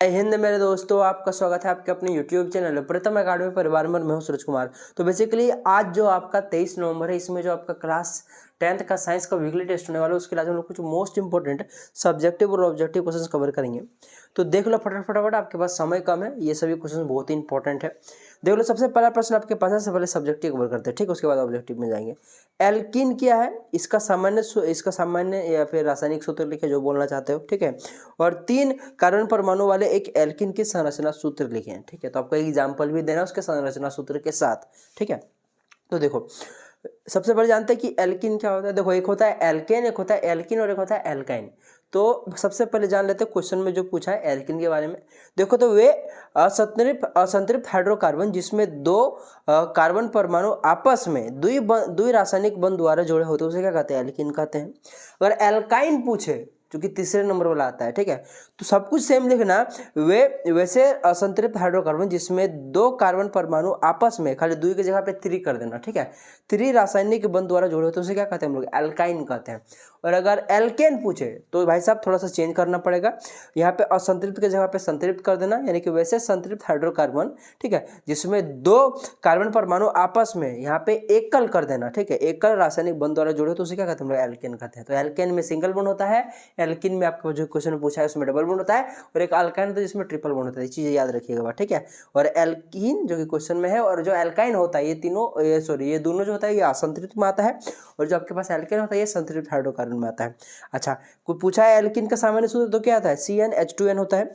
जय हिंद मेरे दोस्तों, आपका स्वागत है आपके अपने YouTube चैनल प्रथम अकादमी परिवार में। मैं हूं सूरज कुमार। तो बेसिकली आज जो आपका 23 नवंबर है, इसमें जो आपका क्लास 10th का साइंस का वीकली टेस्ट होने वाला है, उसके लिए हम लोग कुछ मोस्ट इंपॉर्टेंट सब्जेक्टिव और ऑब्जेक्टिव क्वेश्चंस कवर करेंगे। तो देख लो फटाफट, आपके पास समय कम है, ये सभी क्वेश्चन बहुत ही इंपॉर्टेंट है। देख लो, सबसे पहला प्रश्न आपके पास है, सबसे पहले सब्जेक्टिव कवर करते हैं, ठीक है, उसके बाद ऑब्जेक्टिव में जाएंगे। एल्किन क्या है, इसका सामान्य या फिर रासायनिक सूत्र लिखे जो बोलना चाहते हो, ठीक है। और 3 कार्बन परमाणु वाले एक एल्किन की संरचना सूत्र लिखे हैं, ठीक है। तो आपको एग्जाम्पल भी देना उसके संरचना सूत्र के साथ, ठीक है। तो देखो, सबसे पहले जानते हैं कि एल्किन क्या होता है। देखो, एक होता है एल्केन, एक होता है एल्किन और एक होता है एल्काइन। तो सबसे पहले जान लेते हैं क्वेश्चन में जो पूछा है एल्किन के बारे में। देखो, तो वे असंतृप्त हाइड्रोकार्बन जिसमें 2 कार्बन परमाणु आपस में द्वि रासायनिक बंध द्वारा जुड़े होते हैं, उसे क्या कहते हैं, एल्किन कहते हैं। अगर एल्काइन पूछे जो कि तीसरे नंबर वाला आता है, ठीक है, तो सब कुछ सेम लिखना। वैसे असंतृप्त हाइड्रोकार्बन जिसमें 2 कार्बन परमाणु आपस में, खाली 2 की जगह पे 3 कर देना, ठीक है, 3 रासायनिक बंध द्वारा जुड़े होते हैं, उसे क्या कहते हैं हम लोग, एल्काइन कहते हैं। और अगर एल्केन पूछे तो भाई साहब थोड़ा सा चेंज करना पड़ेगा, यहाँ पे असंतृप्त की जगह पे संतृप्त कर देना, यानी कि वैसे संतृप्त हाइड्रोकार्बन, ठीक है, जिसमें 2 कार्बन परमाणु आपस में यहाँ पे एकल कर देना, ठीक है, एकल रासायनिक बंध द्वारा जुड़े तो उसे क्या कहते हैं हम लोग, एल्केन कहते हैं। तो एल्केन में सिंगल बॉन्ड होता है, एल्किन में आपको जो क्वेश्चन पूछा है उसमें डबल बॉन्ड होता है, और एक अल्काइन होता है जिसमें ट्रिपल बॉन्ड होता है। ये चीजें याद रखिएगा, ठीक है। और एल्कीन जो कि क्वेश्चन में है, और जो एल्काइन होता है, ये दोनों जो होता है ये असंतृप्त में आता है, और जो आपके पास एल्केन होता है ये संतृप्त हाइड्रोकार्बन में आता है। अच्छा, कोई पूछा है एल्किन का सामान्य सूत्र तो क्या आता है, CnH2n होता है।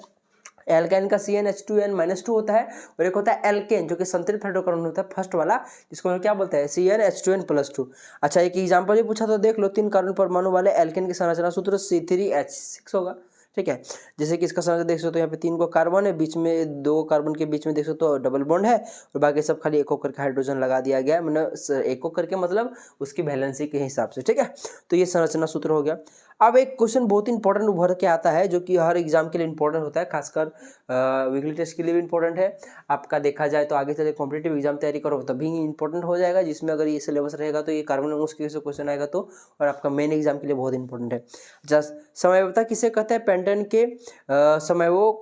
एल्काइन का CnH2n-2 होता है, और एक होता है एल्केन जो कि संतृप्त हाइड्रोकार्बन होता है, फर्स्ट वाला, जिसको हम क्या बोलते हैं, CnH2n+2। अच्छा, एक एग्जांपल भी पूछा तो देख लो, 3 कार्बन परमाणु वाले एल्केन की संरचना सूत्र C3H6 होगा, ठीक है। जैसे कि इसका संरचना देख सकते हो, यहाँ पे 3 को कार्बन है, बीच में 2 कार्बन के बीच में देख सकते हो डबल बॉन्ड है, और बाकी सब खाली एक करके हाइड्रोजन लगा दिया गया है, मतलब एक करके मतलब उसकी वैलेंसी के हिसाब से, ठीक है। तो ये संरचना सूत्र हो गया। अब एक क्वेश्चन बहुत इंपॉर्टेंट उभर के आता है, जो कि हर एग्जाम के लिए इंपॉर्टेंट होता है, खासकर वीकली टेस्ट के लिए भी इंपॉर्टेंट है। आपका देखा जाए तो आगे चले कॉम्पिटेटिव एग्जाम तैयारी करो तभी इंपॉर्टेंट हो जाएगा, जिसमें अगर ये सिलेबस रहेगा तो ये कार्बन मोनोमर्स से क्वेश्चन आएगा तो, और आपका मेन एग्जाम के लिए बहुत इंपॉर्टेंट है। जस्ट समयवता किसे कहते हैं, पेंटन के समयवों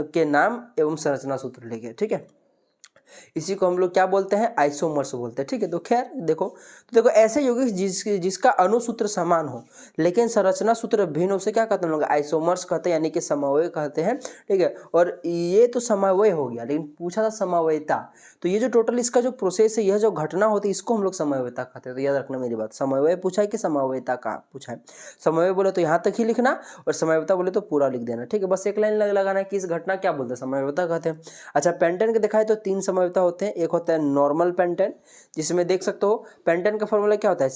के नाम एवं संरचना सूत्र लिखे, ठीक है। इसी को हम लोग क्या बोलते हैं, आइसोमर्स बोलते हैं, ठीक है। तो खैर देखो ऐसे यौगिक जिसका अणुसूत्र समान हो लेकिन संरचना सूत्र भिन्न, उसे क्या कहते हैं लोग, आइसोमर्स कहते हैं, यानी कि समवय कहते हैं, ठीक है। और ये तो समवय हो गया, लेकिन पूछा था समवयता, तो ये जो टोटल इसका जो प्रोसेस है, यह जो घटना होती है, इसको हम लोग समवयता कहते हैं। तो याद रखना मेरी बात, समवय पूछा है कि समवयता का पूछा है। समवय बोले तो यहाँ तक ही लिखना, और समवयता बोले तो पूरा लिख देना, ठीक है। बस एक लाइन लगाना है कि इस घटना क्या बोलते हैं, समवयता कहते हैं। अच्छा, पेंटन के दिखाए तो 3 समवयता होते हैं। एक होता है नॉर्मल पेंटन, जिसमें देख सकते हो पेंटन का फॉर्मूला क्या होता है,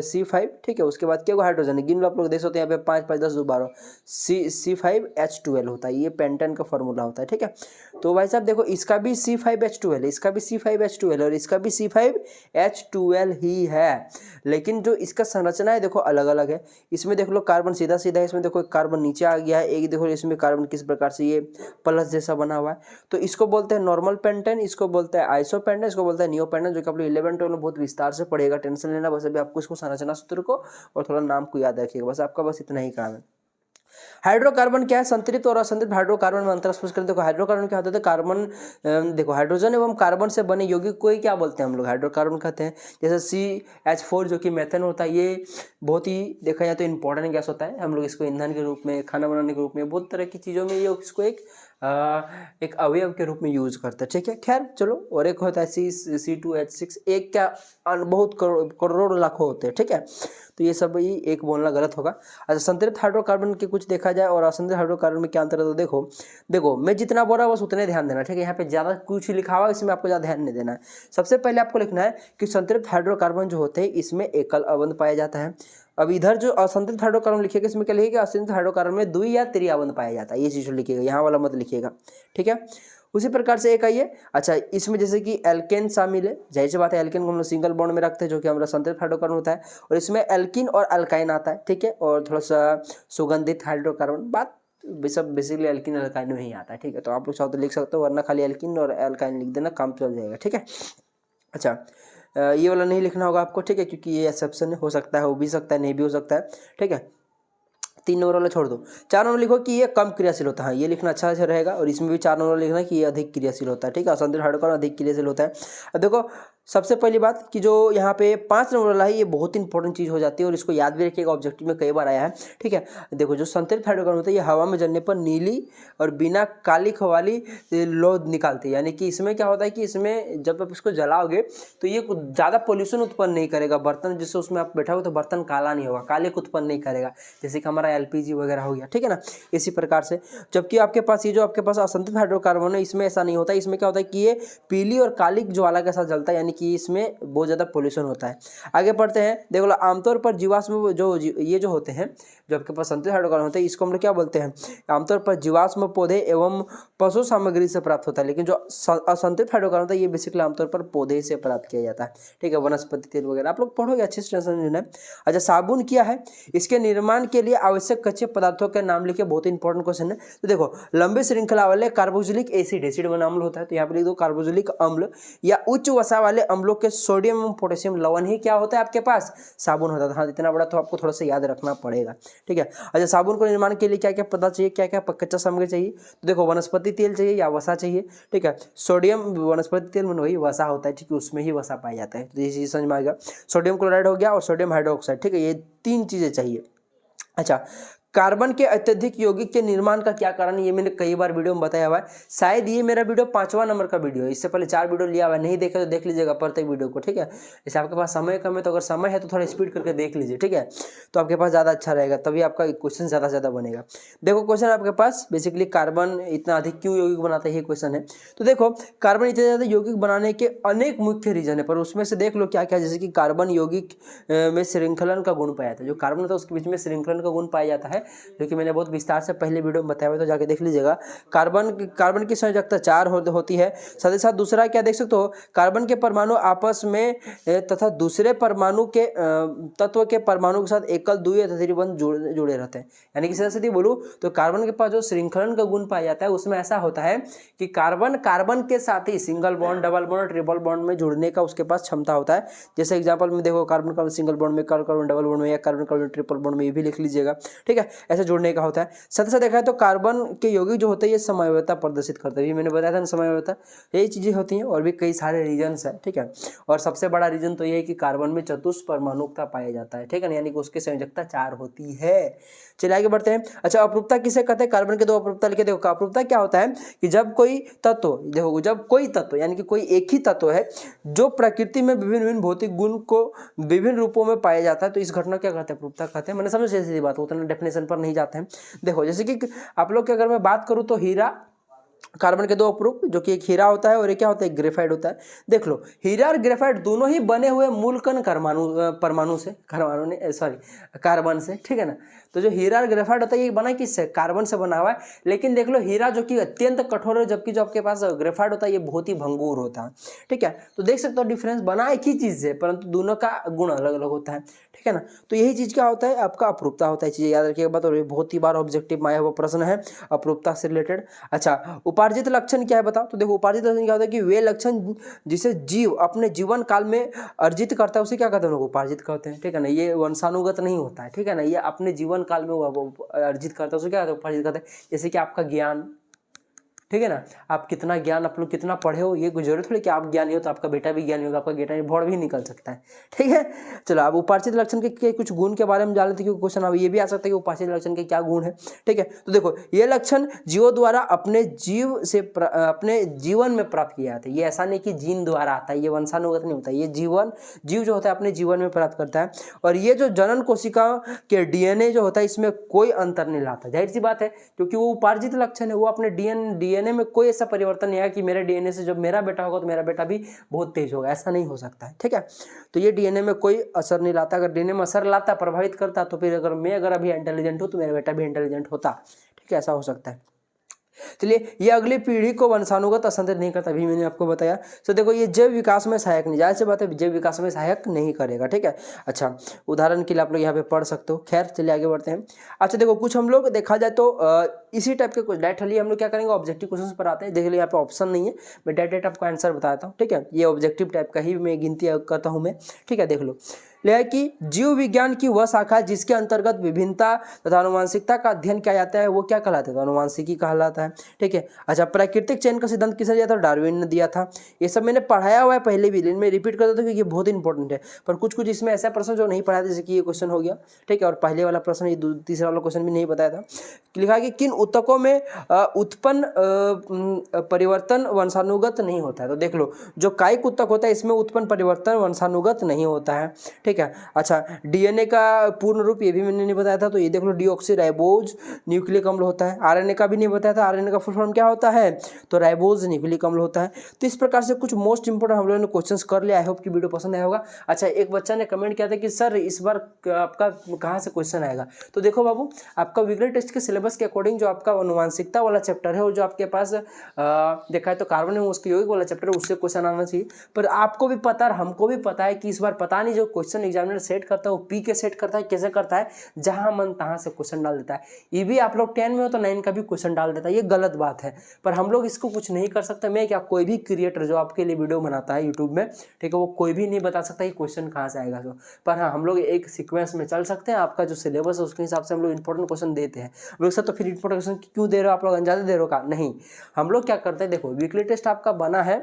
C5, ठीक है। उसके बाद क्या होगा, हाइड्रोजन गिन लो आप लोग, देख सकते हैं यहाँ पे 5 5 10 2 12 C5H12 होता है, ये पेंटन का फॉर्मूला होता है, ठीक है। तो भाई साहब देखो, इसका भी C5H12 है, इसका भी C5H12 है, और इसका भी C5H12 ही है, लेकिन जो इसका संरचना है देखो अलग अलग है। इसमें देख लो कार्बन सीधा सीधा है, इसमें देखो कार्बन नीचे आ गया है, एक देखो इसमें कार्बन किस प्रकार से ये प्लस जैसा बना हुआ है। तो इसको बोलते हैं नॉर्मल पेंटन, इसको बोलते हैं आइसोपेंटन, इसको बोलते हैं नियोपेंटन, जो कि आप लोग 11-12 में बहुत विस्तार से पढ़ेगा, टेंशन लेना बस, अभी आपको इसको संरचना सूत्र को और थोड़ा नाम को याद रखिएगा, बस आपका बस इतना ही काम है। हाइड्रोकार्बन क्या है, संतृप्त और असंतृप्त हाइड्रोकार्बन में अंतर स्पष्ट करें। देखो हाइड्रोकार्बन क्या होता है, कार्बन देखो हाइड्रोजन एवं कार्बन से बने यौगिक को ही क्या बोलते हैं हम लोग, हाइड्रोकार्बन कहते हैं। जैसे CH4 जो कि मेथेन होता है, ये बहुत ही देखा जाए तो इंपॉर्टेंट गैस होता है, हम लोग इसको ईंधन के रूप में, खाना बनाने के रूप में, बहुत तरह की चीज़ों में ये इसको एक अवयव के रूप में यूज करते हैं, ठीक है। खैर चलो, और एक होता है C2H6, एक क्या बहुत करोड़ लाखों होते हैं, ठीक है। तो ये सब ही एक बोलना गलत होगा। अच्छा, संतृप्त हाइड्रोकार्बन के कुछ देखा जाए और असंतृप्त हाइड्रोकार्बन में क्या अंतर है, तो देखो मैं जितना बोल रहा हूँ बस उतने ध्यान देना, ठीक है। यहाँ पे ज़्यादा कुछ लिखा हुआ है, इसमें आपको ज़्यादा ध्यान नहीं देना है। सबसे पहले आपको लिखना है कि संतृप्त हाइड्रोकार्बन जो होते हैं इसमें एकल अवंध पाया जाता है। अब इधर जो असंतृप्त हाइड्रोकार्बन लिखिएगा, इसमें क्या लिखिएगा, असंतृप्त हाइड्रोकार्बन में 2 या 3 अवंध पाया जाता है, ये चीज़ लिखिएगा, यहाँ वाला मत लिखिएगा, ठीक है। उसी प्रकार से एक आइए, अच्छा इसमें जैसे कि एल्केन शामिल है, जाहिर सी बात है एल्केन को हम लोग सिंगल बॉन्ड में रखते हैं, जो कि हमारा संतृप्त हाइड्रोकार्बन होता है, और इसमें एल्किन और अल्काइन आता है, ठीक है। और थोड़ा सा सुगंधित हाइड्रोकार्बन, बात सब बेसिकली एल्किन अल्काइन में ही आता है, ठीक है। तो आप लोग चाहो तो लिख सकते हो, वरना खाली एल्किन और अल्काइन लिख देना, काम चल जाएगा, ठीक है। अच्छा, ये वाला नहीं लिखना होगा आपको, ठीक है, क्योंकि ये एक्सेप्शन हो सकता है, हो भी सकता है, नहीं भी हो सकता है, ठीक है। 3 नंबर वाला छोड़ दो, 4 नंबर लिखो कि ये कम क्रियाशील होता है, ये लिखना अच्छा से रहेगा। और इसमें भी 4 नंबर लिखना है कि ये अधिक क्रियाशील होता है, ठीक है। असंतुलित हाइड्रोकार्बन अधिक क्रियाशील होता है। अब देखो सबसे पहली बात कि जो यहाँ पे 5 नंबर वाला है ये बहुत इंपॉर्टेंट चीज़ हो जाती है और इसको याद भी रखिएगा, ऑब्जेक्टिव में कई बार आया है, ठीक है। देखो जो संतुलित हाइड्रोकार्बन होता है ये हवा में जलने पर नीली और बिना कालिक वाली लौ निकालती है। यानी कि इसमें क्या होता है कि इसमें जब आप इसको जलाओगे तो ये ज़्यादा पोल्यूशन उत्पन्न नहीं करेगा, बर्तन जिससे उसमें आप बैठा हो तो बर्तन काला नहीं होगा, कालिक उत्पन्न नहीं करेगा, जैसे कि हमारा LPG वगैरह हो गया, ठीक है ना, इसी प्रकार से। जबकि आपके पास ये जो आपके पास असंतुलित हाइड्रोकार्बन है इसमें ऐसा नहीं होता है, इसमें क्या होता है कि ये पीली और कालिक ज्वाला के साथ जलता है, यानी कि इसमें बहुत ज़्यादा पोल्यूशन होता है। आगे बढ़ते हैं, देखो आमतौर पर जीवाश्म ये जो होते हैं, जो आपके पास संतुलित हाइड्रोकार्बन होते हैं इसको हम लोग क्या बोलते हैं, आमतौर पर जीवाश्म पौधे एवं पशु सामग्री से प्राप्त होता है। लेकिन जो असंतुलित हाइड्रोकार्बन होता है ये बेसिकली आमतौर पर पौधे से प्राप्त किया जाता है, ठीक है, वनस्पति तेल वगैरह आप लोग पढ़ोगे अच्छे से, टेंशन है। अच्छा साबुन क्या है, इसके निर्माण के लिए आवश्यक कच्चे पदार्थों के नाम लिखे, बहुत इंपॉर्टेंट क्वेश्चन है। तो देखो लंबे श्रृंखला वाले कार्बोक्सिलिक एसिड बना अम्ल होता है, तो यहाँ पर लिख दो कार्बोक्सिलिक अम्ल, या उच्च वसा वाले अम्लों के सोडियम एवं पोटेशियम लवण ही क्या होता है आपके पास, साबुन होता है। हाँ इतना बड़ा तो आपको थोड़ा सा याद रखना पड़ेगा, ठीक है। अच्छा साबुन को निर्माण के लिए क्या क्या पदार्थ चाहिए, क्या क्या कच्चा सामग्री चाहिए, तो देखो वनस्पति तेल चाहिए या वसा चाहिए, ठीक है। सोडियम वनस्पति तेल में वही वसा होता है, ठीक है, उसमें ही वसा पाया जाता है, तो ये चीज़ समझ में आएगा। सोडियम क्लोराइड हो गया और सोडियम हाइड्रोक्साइड, ठीक है, ये 3 चीज़ें चाहिए। अच्छा कार्बन के अत्यधिक यौगिक के निर्माण का क्या कारण है, ये मैंने कई बार वीडियो में बताया हुआ है, शायद ये मेरा वीडियो 5वां नंबर का वीडियो है, इससे पहले 4 वीडियो लिया हुआ है, नहीं देखे तो देख लीजिएगा प्रत्येक वीडियो को, ठीक है। जैसे आपके पास समय कम है तो अगर समय है तो थोड़ा स्पीड करके देख लीजिए, ठीक है, तो आपके पास ज़्यादा अच्छा रहेगा, तभी आपका क्वेश्चन ज़्यादा से ज़्यादा बनेगा। देखो क्वेश्चन आपके पास बेसिकली कार्बन इतना अधिक क्यों यौगिक बनाता है, ये क्वेश्चन है। तो देखो कार्बन इतने ज़्यादा यौगिक बनाने के अनेक मुख्य रीजन है, पर उसमें से देख लो क्या क्या, जैसे कि कार्बन यौगिक में श्रृंखलन का गुण पाया जाता है, जो कार्बन होता है उसके बीच में श्रृंखलन का गुण पाया जाता है, जो कि मैंने बहुत विस्तार से पहले वीडियो में बताया हुआ, तो जाके देख लीजिएगा। कार्बन की संयोजकता 4 होती है। साथ ही साथ दूसरा क्या देख सकते हो, कार्बन के परमाणु आपस में तथा दूसरे परमाणु के तत्व के परमाणु के साथ एकल द्वितीय तृतीय बंध जुड़े रहते हैं। यानी कि सीधी बोलूँ तो कार्बन के पास जो श्रृंखलन का गुण पाया जाता है उसमें ऐसा होता है कि कार्बन के साथ ही single bond, double bond, triple bond में जुड़ने का उसके पास क्षमता होता है। जैसे एग्जाम्पल में देखो कार्बन सिंगल बॉन्ड में, कार्बन डबल बॉन्ड में, या कार्बन ट्रिपल बॉन्ड में, ये भी लिख लीजिएगा, ठीक है, ऐसे जुड़ने का होता है। साथ ही साथ देखा है तो कार्बन के यौगिक जो होते हैं ये समवायता प्रदर्शित करते हैं, ये मैंने बताया था ना, समवायता, यही चीज़ें होती हैं। और भी कई सारे रीजन्स है, ठीक है, और सबसे बड़ा रीजन तो ये है कि कार्बन में चतुष्परमाणुकता पाया जाता है, ठीक है ना, यानी कि उसकी संयोजकता 4 होती है। चलिए आगे बढ़ते हैं। अच्छा अपरूपता किसे कहते हैं, कार्बन के 2 अपरूपता लिखे। देखो अपरूपता क्या होता है कि जब कोई तत्व, देखो जब कोई तत्व यानी कि कोई एक ही तत्व है जो प्रकृति में विभिन्न विभिन्न भौतिक गुण को विभिन्न रूपों में पाया जाता है, तो इस घटना क्या कहते हैं, अपरूपता कहते हैं। मैंने समझ सीधी बात, उतना डेफिनेशन पर नहीं जाते हैं। देखो जैसे कि आप लोग के अगर मैं बात करूं तो हीरा, कार्बन के 2 अप्रूप, जो कि एक हीरा होता है और एक क्या होता है, ग्रेफाइट होता है। देख लो हीरा और ग्रेफाइट दोनों ही बने हुए मूल कण कार्बन से, ठीक है ना। तो जो हीरा और ग्रेफाइट होता है ये बना किससे, कार्बन से बना हुआ है। लेकिन देख लो हीरा जो कि अत्यंत कठोर है, जबकि जो आपके पास ग्रेफाइट होता है ये बहुत ही भंगुर होता है, ठीक है। तो देख सकते हो डिफरेंस, बना एक ही चीज़ है परंतु दोनों का गुण अलग अलग होता है, ठीक है ना। तो यही चीज़ क्या होता है, आपका अपरूपता होता है, चीज़ें याद रखिएगा बात। और ये बहुत ही बार ऑब्जेक्टिव में आया हुआ प्रश्न है अपरूपता से रिलेटेड। अच्छा उपार्जित लक्षण क्या है बताओ, तो देखो उपार्जित लक्षण क्या होता है कि वे लक्षण जिसे जीव अपने जीवन काल में अर्जित करता है उसे क्या कहते हैं, उपार्जित कहते हैं, ठीक है ना। ये वंशानुगत नहीं होता है, ठीक है ना, ये अपने जीवन काल में अर्जित करता है उसे क्या कहते हैं, उपार्जित कहते हैं। जैसे कि आपका ज्ञान, ठीक है ना, आप कितना ज्ञान, आप लोग कितना पढ़े हो, ये कोई जरूरत थोड़ी कि आप ज्ञानी हो तो आपका बेटा भी ज्ञानी होगा, आपका बेटा भौड़ भी निकल सकता है, ठीक है। चलो अब उपार्जित लक्षण के कुछ गुण के बारे में जान लेते हैं, क्योंकि क्वेश्चन अब ये भी आ सकता है कि उपार्जित लक्षण के क्या गुण है, ठीक है। तो देखो ये लक्षण जीवों द्वारा अपने जीवन में प्राप्त किया जाता है। ये ऐसा नहीं कि जीन द्वारा आता है, ये वंशानुगत नहीं होता, ये जीव जो होता है अपने जीवन में प्राप्त करता है। और ये जो जनन कोशिका के DNA जो होता है इसमें कोई अंतर नहीं लाता, जाहिर सी बात है, क्योंकि वो उपार्जित लक्षण है, वो अपने DNA में कोई ऐसा परिवर्तन नहीं है कि मेरे DNA से जब मेरा बेटा होगा तो मेरा बेटा भी बहुत तेज होगा, ऐसा नहीं हो सकता है, ठीक है। तो ये DNA में कोई असर नहीं लाता। अगर DNA में असर लाता, प्रभावित करता, तो फिर अगर अभी इंटेलिजेंट हूँ तो मेरा बेटा भी इंटेलिजेंट होता, ठीक है, ऐसा हो सकता है। चलिए ये अगली पीढ़ी को वंशानुगत असंतुलित नहीं करता, अभी मैंने आपको बताया। तो देखो ये जैव विकास में सहायक नहीं, जाहिर सी बात है जैव विकास में सहायक नहीं करेगा, ठीक है। अच्छा उदाहरण के लिए आप लोग यहाँ पे पढ़ सकते हो। खैर चलिए आगे बढ़ते हैं। अच्छा देखो कुछ हम लोग देखा जाए तो इसी टाइप के कुछ डायरेक्टली हम लोग क्या करेंगे, ऑब्जेक्टिव क्वेश्चन पर आते हैं। देख लो यहाँ पे ऑप्शन नहीं है, मैं डायरेक्ट आपको आंसर बताता हूँ, ठीक है। ये ऑब्जेक्टिव टाइप का ही मैं गिनती करता हूँ मैं, ठीक है। देख लो लिया है कि जीव विज्ञान की वह शाखा जिसके अंतर्गत विभिन्नता तथा अनुवांशिकता का अध्ययन किया जाता है वो क्या कहलाता है, तो अनुवांशिकी कहलाता है। ठीक है। अच्छा, प्राकृतिक चयन का सिद्धांत किसने दिया था, डार्विन ने दिया था। ये सब मैंने पढ़ाया हुआ है पहले भी, लेकिन मैं रिपीट कर देता हूँ क्योंकि ये बहुत इंपॉर्टेंट है। पर कुछ कुछ इसमें ऐसा प्रश्न जो नहीं पढ़ाया, जैसे कि ये क्वेश्चन हो गया। ठीक है। और पहले वाला प्रश्न, ये तीसरा वाला क्वेश्चन भी नहीं बताया था। लिखा है कि किन ऊतकों में उत्पन्न परिवर्तन वंशानुगत नहीं होता है। तो देख लो, जो कायिक ऊतक होता है इसमें उत्पन्न परिवर्तन वंशानुगत नहीं होता है। ठीक है। अच्छा, डीएनए का पूर्ण रूप ये भी मैंने नहीं बताया था, तो ये देख लो, डीऑक्सीराइबोज न्यूक्लिक अम्ल होता है। आरएनए का भी नहीं बताया था, आरएनए का फुल फॉर्म क्या होता है, तो राइबोज न्यूक्लिक अम्ल होता है। तो इस प्रकार से कुछ मोस्ट इंपोर्टेंट हम लोगों ने क्वेश्चंस कर लिया। आई होप कि वीडियो पसंद आया होगा। अच्छा, एक बच्चा ने कमेंट किया था कि सर इस बार आपका कहाँ से क्वेश्चन आएगा। तो देखो बाबू, आपका वीकली टेस्ट के सिलेबस के अकॉर्डिंग जो आपका अनुवांशिकता वाला चैप्टर है, और जो आपके पास देखा है तो कार्बन है उसके यौगिक वाला चैप्टर है, उससे क्वेश्चन आना चाहिए। पर आपको भी पता है, हमको भी पता है कि इस बार पता नहीं जो क्वेश्चन एग्जामिनर सेट करता है वो पी के सेट करता है, कैसे करता है, जहां मन तहां से क्वेश्चन डाल देता है। ये भी आप लोग 10 में हो तो 9 का भी क्वेश्चन डाल देता है, ये गलत बात है। पर हम लोग इसको कुछ नहीं कर सकते। मैं क्या, कोई भी क्रिएटर जो आपके लिए वीडियो बनाता है यूट्यूब में, ठीक है, वो कोई भी नहीं बता सकता कि क्वेश्चन कहाँ से आएगा। तो पर हाँ, हम लोग एक सीक्वेंस में चल सकते हैं। आपका जो सिलेबस है उसके हिसाब से हम लोग इंपॉर्टेंट क्वेश्चन देते हैं। हम लोग सर तो फिर इंपॉर्टेंट क्वेश्चन क्यों दे रहे हो आप लोग, अंदाजा दे रहे हो का, नहीं। हम लोग क्या करते हैं, देखो वीकली टेस्ट आपका बना है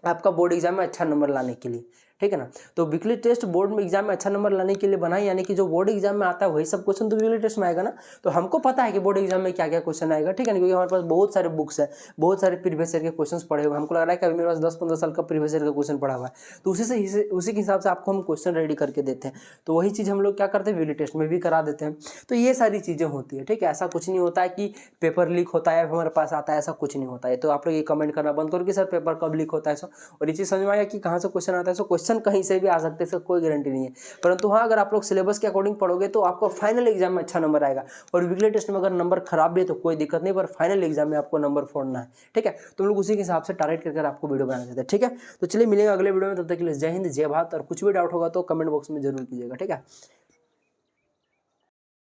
आपका बोर्ड एग्जाम में अच्छा नंबर लाने के लिए, ठीक है ना। तो वीकली टेस्ट बोर्ड में एग्जाम में अच्छा नंबर लाने के लिए बनाई, यानी कि जो बोर्ड एग्जाम में आता है वही सब क्वेश्चन तो वीकली टेस्ट में आएगा ना। तो हमको पता है कि बोर्ड एग्जाम में क्या क्या क्वेश्चन आएगा, ठीक है ना, क्योंकि हमारे पास बहुत सारे बुक्स है, बहुत सारे प्रीवियस ईयर के क्वेश्चन पढ़े हुए। हमको लग रहा है कि अभी मेरे पास 10-15 साल का प्रीवियस ईयर का क्वेश्चन पढ़ा हुआ है, तो उसी के हिसाब से आपको हम क्वेश्चन रेडी करके देते हैं। तो वही चीज़ हम लोग क्या करते हैं, वीकली टेस्ट में भी करा देते हैं। तो ये सारी चीज़ें होती है, ठीक है। ऐसा कुछ नहीं होता है कि पेपर लीक होता है हमारे पास आता है, ऐसा कुछ नहीं होता है। तो आप लोग ये कमेंट करना बंद करो कि सर पेपर कब लीक होता है। सो और ये चीज़ समझ में आया कि कहाँ से क्वेश्चन आता है। सो क्वेश्चन कहीं से भी आ सकते हैं, इसका कोई गारंटी नहीं है। परंतु हाँ, अगर आप लोग सिलेबस के अकॉर्डिंग पढ़ोगे तो आपको फाइनल एग्जाम में अच्छा नंबर आएगा। और वीकली टेस्ट में अगर नंबर खराब भी है तो कोई दिक्कत नहीं, पर फाइनल एग्जाम में आपको नंबर फोड़ना है, ठीक है। तो लोग उसी के हिसाब से टारगेट करके आपको वीडियो बनाना चाहते हैं, ठीक है। तो चलिए मिलेंगे अगले वीडियो में, तब तक के लिए जय हिंद जय भारत। और कुछ भी डाउट होगा तो कमेंट बॉक्स में जरूर कीजिएगा, ठीक है।